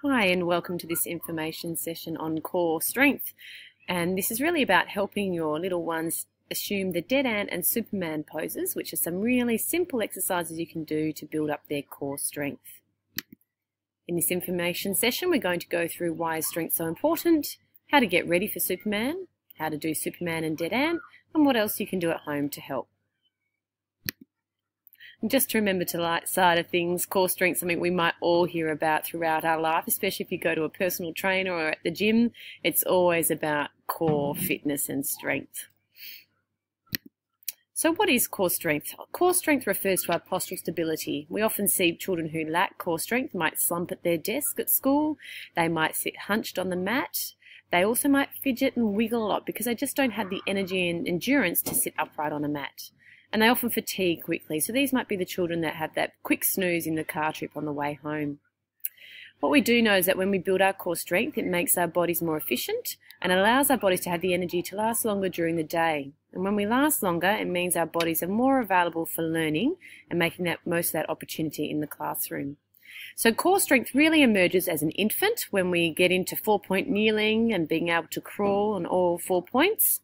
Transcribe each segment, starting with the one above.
Hi, and welcome to this information session on core strength. And this is really about helping your little ones assume the dead ant and Superman poses, which are some really simple exercises you can do to build up their core strength. In this information session, we're going to go through why is strength so important, how to get ready for Superman, how to do Superman and dead ant, and what else you can do at home to help. And just to remember to the light side of things, core strength is something we might all hear about throughout our life, especially if you go to a personal trainer or at the gym. It's always about core fitness and strength. So what is core strength? Core strength refers to our postural stability. We often see children who lack core strength might slump at their desk at school. They might sit hunched on the mat. They also might fidget and wiggle a lot because they just don't have the energy and endurance to sit upright on a mat. And they often fatigue quickly. So these might be the children that have that quick snooze in the car trip on the way home. What we do know is that when we build our core strength, it makes our bodies more efficient and allows our bodies to have the energy to last longer during the day. And when we last longer, it means our bodies are more available for learning and making that most of that opportunity in the classroom. So core strength really emerges as an infant when we get into 4-point kneeling and being able to crawl on all 4 points.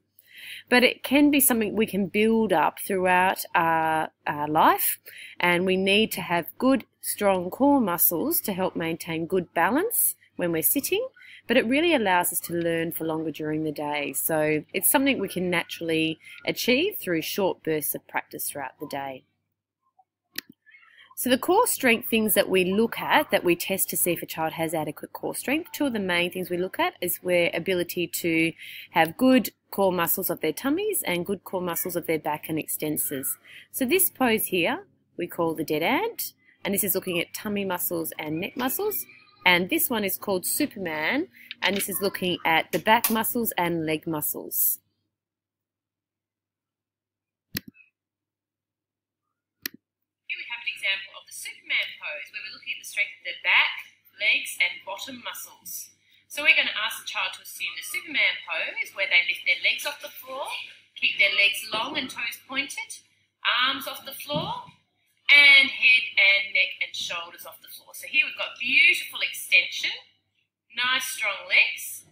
But it can be something we can build up throughout our life, and we need to have good, strong core muscles to help maintain good balance when we're sitting, but it really allows us to learn for longer during the day. So it's something we can naturally achieve through short bursts of practice throughout the day. So the core strength things that we look at, that we test to see if a child has adequate core strength, two of the main things we look at is their ability to have good core muscles of their tummies and good core muscles of their back and extensors. So this pose here we call the dead ant, and this is looking at tummy muscles and neck muscles. And this one is called Superman, and this is looking at the back muscles and leg muscles. Here we have an example of the Superman pose where we're looking at the strength of the back, legs and bottom muscles. So we're going to ask the child to assume the Superman pose where they lift their legs off the floor, keep their legs long and toes pointed, arms off the floor, and head and neck and shoulders off the floor. So here we've got beautiful extension, nice strong legs.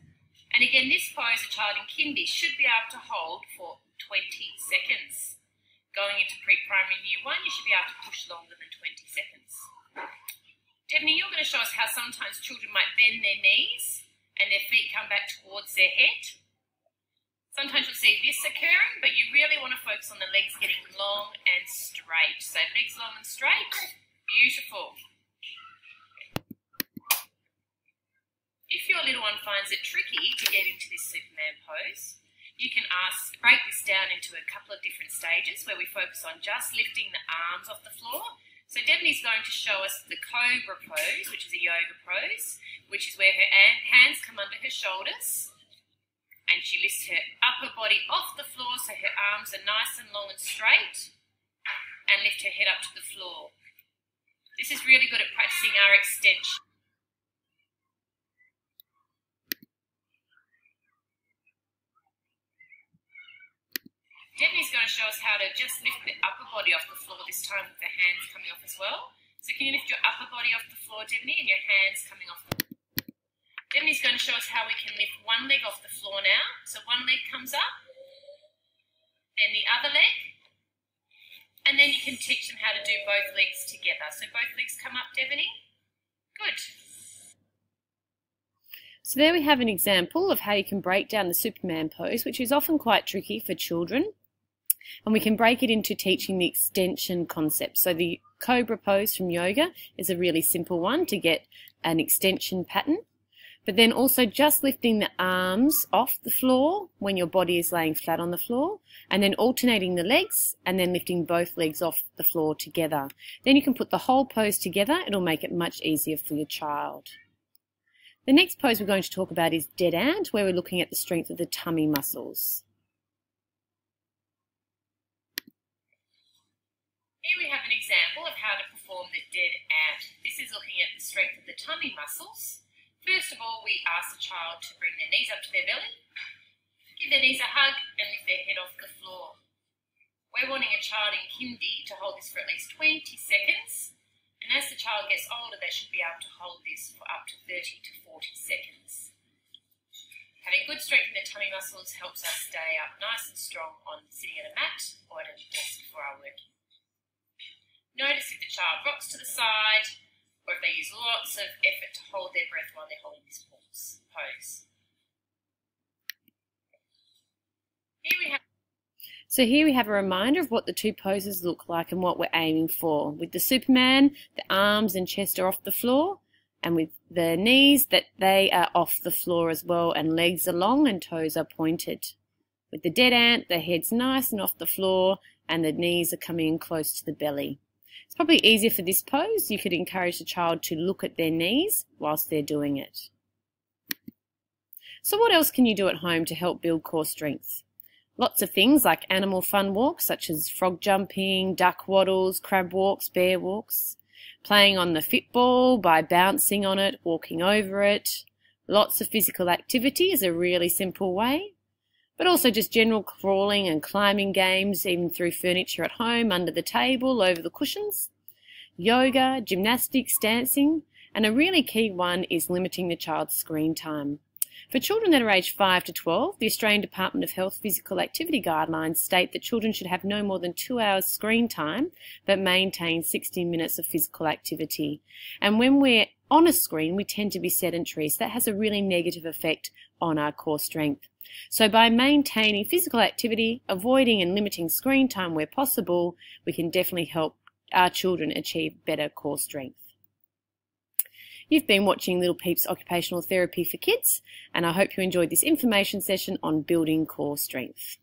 And again, this pose a child in kindy should be able to hold for 20 seconds. Going into pre-primary year 1, you should be able to push longer than 20 seconds. Devaney, you're going to show us how sometimes children might bend their knees and their feet come back towards their head. Sometimes you'll see this occurring, but you really want to focus on the legs getting long and straight. So legs long and straight, beautiful. If your little one finds it tricky to get into this Superman pose, you can break this down into a couple of different stages where we focus on just lifting the arms off the floor. So Devaney's going to show us the cobra pose, which is a yoga pose, which is where her hands come under her shoulders and she lifts her upper body off the floor so her arms are nice and long and straight and lift her head up to the floor. This is really good at practicing our extension. Devaney's going to show us how to just lift the upper body off the floor, this time with the hands coming off as well. So can you lift your upper body off the floor, Devaney, and your hands coming off the floor? Devaney's going to show us how we can lift one leg off the floor now. So one leg comes up, then the other leg, and then you can teach them how to do both legs together. So both legs come up, Devaney. Good. So there we have an example of how you can break down the Superman pose, which is often quite tricky for children. And we can break it into teaching the extension concept. So the cobra pose from yoga is a really simple one to get an extension pattern. But then also just lifting the arms off the floor when your body is laying flat on the floor, and then alternating the legs and then lifting both legs off the floor together. Then you can put the whole pose together. It'll make it much easier for your child. The next pose we're going to talk about is dead ant, where we're looking at the strength of the tummy muscles. Here we have an example of how to perform the dead ant. This is looking at the strength of the tummy muscles. First of all, we ask the child to bring their knees up to their belly, give their knees a hug and lift their head off the floor. We're wanting a child in kindy to hold this for at least 20 seconds And as the child gets older, they should be able to hold this for up to 30 to 40 seconds. Having good strength in the tummy muscles helps us stay up nice and strong on sitting at a mat or at a desk for our working. Notice if the child rocks to the side or if they use lots of effort to hold their breath while they're holding this pose. Here we have a reminder of what the two poses look like and what we're aiming for. With the Superman, the arms and chest are off the floor, and with the knees, that they are off the floor as well, and legs are long and toes are pointed. With the dead ant, the head's nice and off the floor, and the knees are coming in close to the belly. It's probably easier for this pose. You could encourage the child to look at their knees whilst they're doing it. So what else can you do at home to help build core strength? Lots of things like animal fun walks such as frog jumping, duck waddles, crab walks, bear walks. Playing on the fitball by bouncing on it, walking over it. Lots of physical activity is a really simple way. But also just general crawling and climbing games, even through furniture at home, under the table, over the cushions. Yoga, gymnastics, dancing. And a really key one is limiting the child's screen time. For children that are aged 5 to 12, the Australian Department of Health Physical Activity Guidelines state that children should have no more than 2 hours screen time, but maintain 60 minutes of physical activity. And when we're on a screen, we tend to be sedentary, so that has a really negative effect on our core strength. So by maintaining physical activity, avoiding and limiting screen time where possible, we can definitely help our children achieve better core strength. You've been watching Little Peeps Occupational Therapy for Kids, and I hope you enjoyed this information session on building core strength.